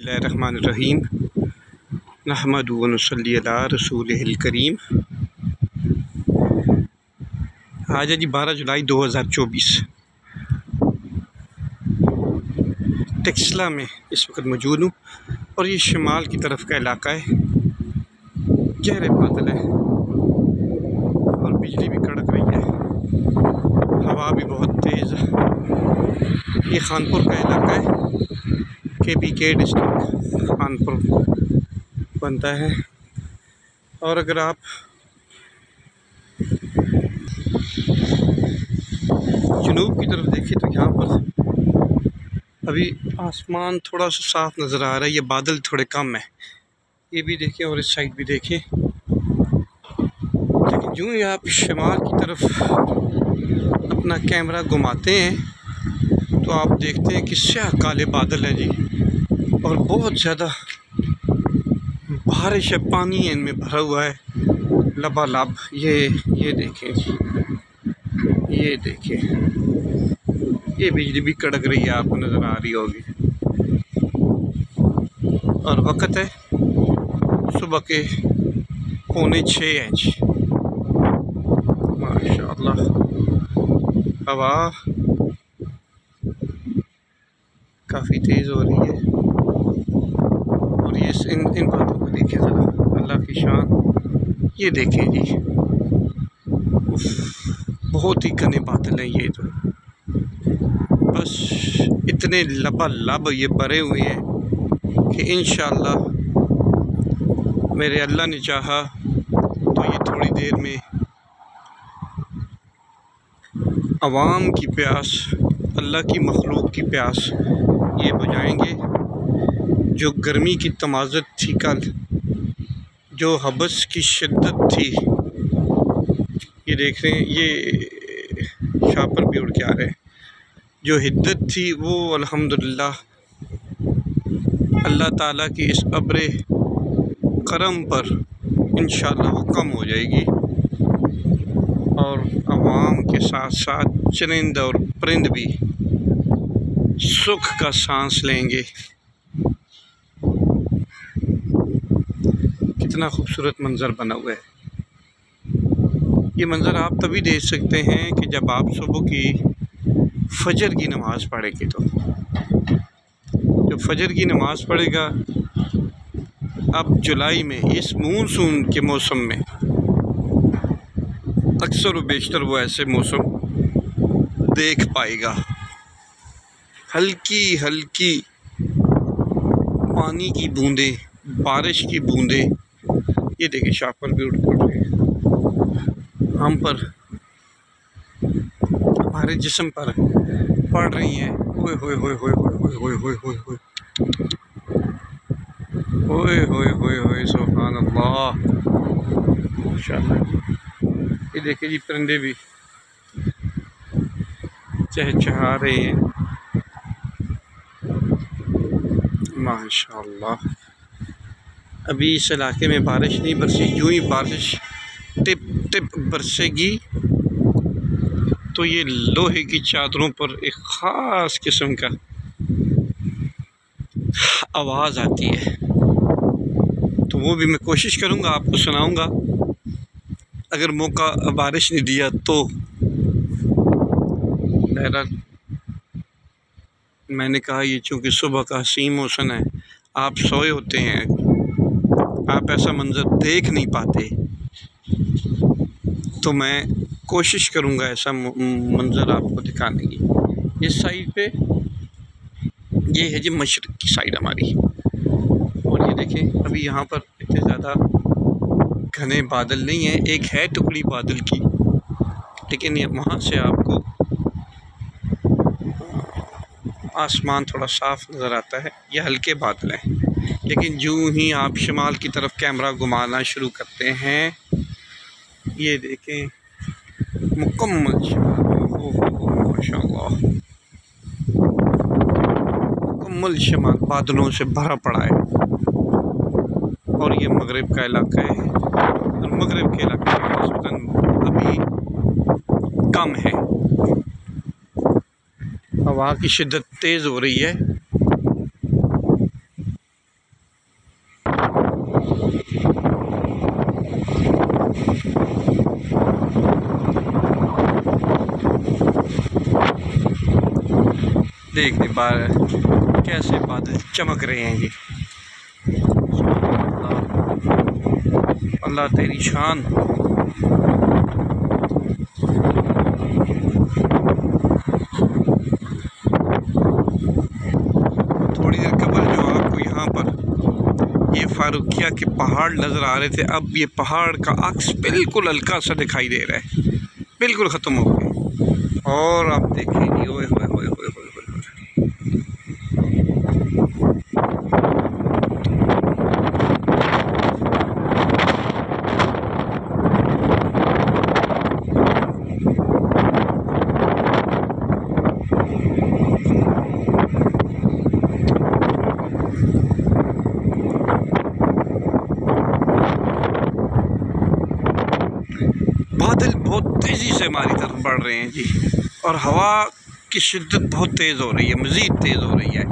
बिस्मिल्लाहिर्रहमानिर्रहीम नहमदु व नुसल्ली अला रसूलिहिल करीम। आज है जी 12 जुलाई 2024। टेक्सला में इस वक्त मौजूद हूँ और ये शुमाल की तरफ का इलाका है। गहरे बादल है और बिजली भी कड़क रही है, हवा भी बहुत तेज़ है। ये खानपुर का इलाका है, KPK डिस्ट्रिक्ट खानपुर बनता है। और अगर आप जनूब की तरफ देखें तो यहाँ पर अभी आसमान थोड़ा सा साफ नज़र आ रहा है, ये बादल थोड़े कम है। ये भी देखें और इस साइड भी देखें, लेकिन जो ही आप शुमाल की तरफ अपना कैमरा घुमाते हैं तो आप देखते हैं कि स्याह काले बादल है जी, और बहुत ज़्यादा बारिश है, पानी है इनमें भरा हुआ है लबालब। ये देखें जी, ये देखें, ये बिजली भी कड़क रही है, आपको नज़र आ रही होगी। और वक़्त है सुबह के 5:45 हैं जी। माशाअल्लाह हवा काफ़ी तेज़ हो रही है। और ये इन बातों को देखें ज़रा, अल्लाह की शान। ये देखें जी, बहुत ही घने बादल हैं ये तो, बस इतने लबालब ये भरे हुए हैं कि इंशाअल्लाह मेरे अल्लाह ने चाहा तो ये थोड़ी देर में अवाम की प्यास, अल्लाह की मखलूक की प्यास ये बुझाएंगे। जो गर्मी की तमाज़त थी कल, जो हबस की शिद्दत थी, ये देख रहे हैं, ये शापर भी उड़ के आ रहे हैं। जो हिद्दत थी वो अल्हम्दुलिल्लाह अल्लाह ताला की इस अब्रे करम पर इंशाअल्लाह कम हो जाएगी। और अवाम के साथ साथ चरिंद और परिंद भी सुख का सांस लेंगे। कितना खूबसूरत मंज़र बना हुआ है। ये मंज़र आप तभी देख सकते हैं कि जब आप सुबह की फजर की नमाज़ पढ़ेंगे। तो जब फजर की नमाज़ पढ़ेगा, अब जुलाई में इस मानसून के मौसम में अक्सर व बेशतर वो ऐसे मौसम देख पाएगा। हल्की हल्की पानी की बूंदें, बारिश की बूंदें, ये देखिए शापर भी उड़ रहे हैं हम पर, हमारे जिस्म पर पड़ रही हैं। ओए होए होए होए होए होए होए होए होए ओए होए होए होए, सुभान अल्लाह, माशाअल्लाह। ये देखिए जी, परिंदे भी चहचहा रहे हैं, माशाअल्लाह। अभी इस इलाके में बारिश नहीं बरसी, यूं ही बारिश टिप टिप बरसेगी तो ये लोहे की चादरों पर एक ख़ास किस्म का आवाज़ आती है। तो वो भी मैं कोशिश करूँगा, आपको सुनाऊँगा। अगर मौका बारिश ने दिया तो बहरहाल मैंने कहा, ये चूँकि सुबह का हसीन मौसम है, आप सोए होते हैं, आप ऐसा मंज़र देख नहीं पाते, तो मैं कोशिश करूँगा ऐसा मंज़र आपको दिखाने की। इस साइड पे ये है जी मशरिक़ की साइड हमारी। और ये देखें, अभी यहाँ पर इतने ज़्यादा घने बादल नहीं हैं, एक है टुकड़ी बादल की, लेकिन ये वहाँ से आपको आसमान थोड़ा साफ नज़र आता है। ये हल्के बादल हैं, लेकिन जो ही आप शुमाल की तरफ कैमरा घुमाना शुरू करते हैं, ये देखें मुकम्मल माशाअल्लाह मुकम्मल शुमाल बादलों से भरा पड़ा है। और ये मगरिब का इलाका है, और मगरिब के इलाके में निस्बतन अभी कम है, हवा की शिद्दत तेज़ हो रही है। देखिए कैसे बादल चमक रहे हैं जी। अल्लाह तेरी शान। थोड़ी देर कबल जो आपको यहाँ पर ये फारूकिया के पहाड़ नज़र आ रहे थे, अब ये पहाड़ का अक्स बिल्कुल हल्का सा दिखाई दे रहा है, बिल्कुल ख़त्म हो गए। और आप देखिए जी, ओए होए होए होए होए होए। बादल बहुत तेज़ी से हमारी तरफ बढ़ रहे हैं जी, और हवा की शिद्दत बहुत तेज़ हो रही है, मज़ीद तेज़ हो रही है।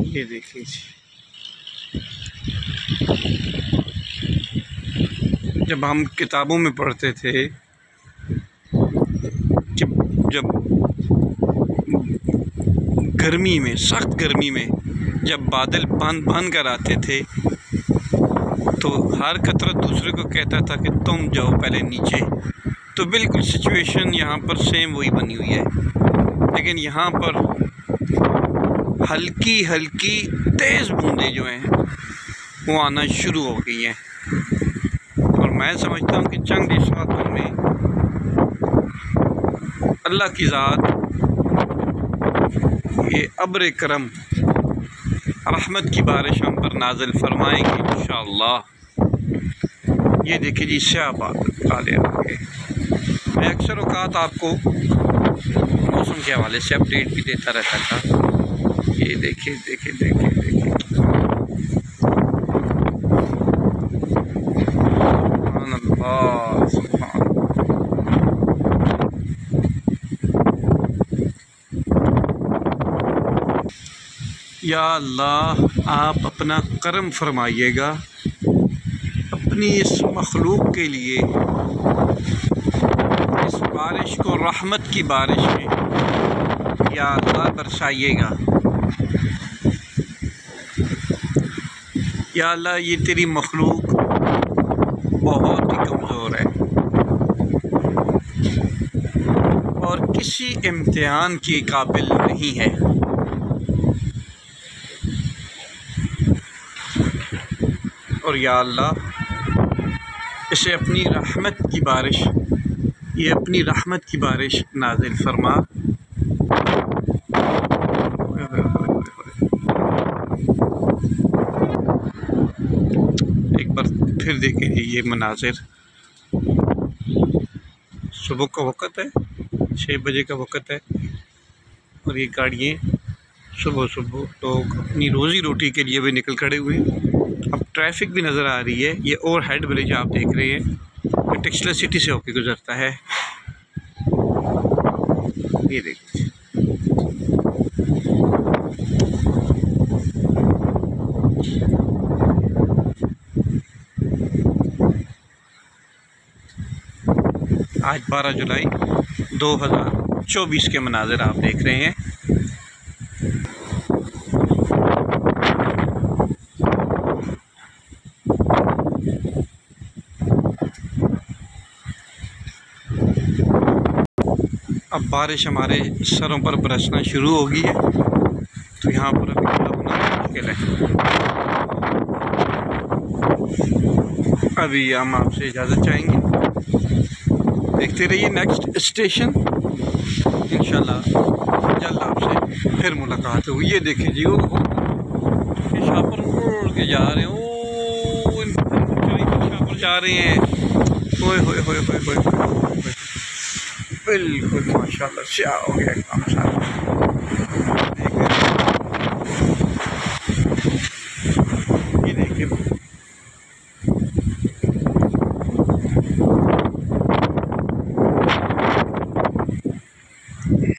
ये देखिए जी, जब हम किताबों में पढ़ते थे कि जब गर्मी में, सख्त गर्मी में जब बादल बांध कर आते थे तो हर कतरा दूसरे को कहता था कि तुम जाओ पहले नीचे। तो बिल्कुल सिचुएशन यहाँ पर सेम वही बनी हुई है, लेकिन यहाँ पर हल्की हल्की तेज़ बूंदें जो हैं वो आना शुरू हो गई हैं। और मैं समझता हूँ कि चंद सातों में अल्लाह की ज़ात ये अब्र करम रहमत की बारिश हम पर नाज़िल फरमाएंगे इंशाअल्लाह। ये देखिए जी, स्याह बादल काले रंग के। मैं अक्सर औक़ात आपको मौसम के हवाले से अपडेट भी देता रहता था। ये देखिए देखिए देखिए देखिए, सुभान अल्लाह सुभान। या अल्लाह, आप अपना करम फरमाइएगा अपनी इस मखलूक के लिए, इस बारिश को रहमत की बारिश में या अल्लाह बरसाइएगा। या अल्लाह, ये तेरी मखलूक बहुत ही कमज़ोर है और किसी इम्तिहान के काबिल नहीं है। और या अल्लाह, इसे अपनी रहमत की बारिश, ये अपनी रहमत की बारिश नाज़िल फरमा। एक बार फिर देखेंगे ये मनाजिर। सुबह का वक़्त है, 6 बजे का वक़्त है, और ये गाड़ियाँ सुबह सुबह लोग अपनी रोज़ी रोटी के लिए भी निकल खड़े हुए हैं। अब ट्रैफिक भी नज़र आ रही है। ये ओवर हेड ब्रिज आप देख रहे हैं, ये टेक्सला सिटी से होकर गुजरता है। ये देखिए, आज 12 जुलाई 2024 के मनाज़िर आप देख रहे हैं। अब बारिश हमारे सरों पर बरसना शुरू हो गई है, तो यहाँ पर अभी खड़ा होना मुश्किल है। अभी हम आपसे इजाज़त चाहेंगे, देखते रहिए नेक्स्ट स्टेशन। इंशाल्लाह जल्द आपसे फिर मुलाकात होगी। ये देखिए जी, वो शाहपुर उड़ के जा रहे हैं, ओ शाहपुर जा रहे हैं। ओए होए होए होए होए, बिल्कुल माशाल्लाह स्याह हो गया काम सारा।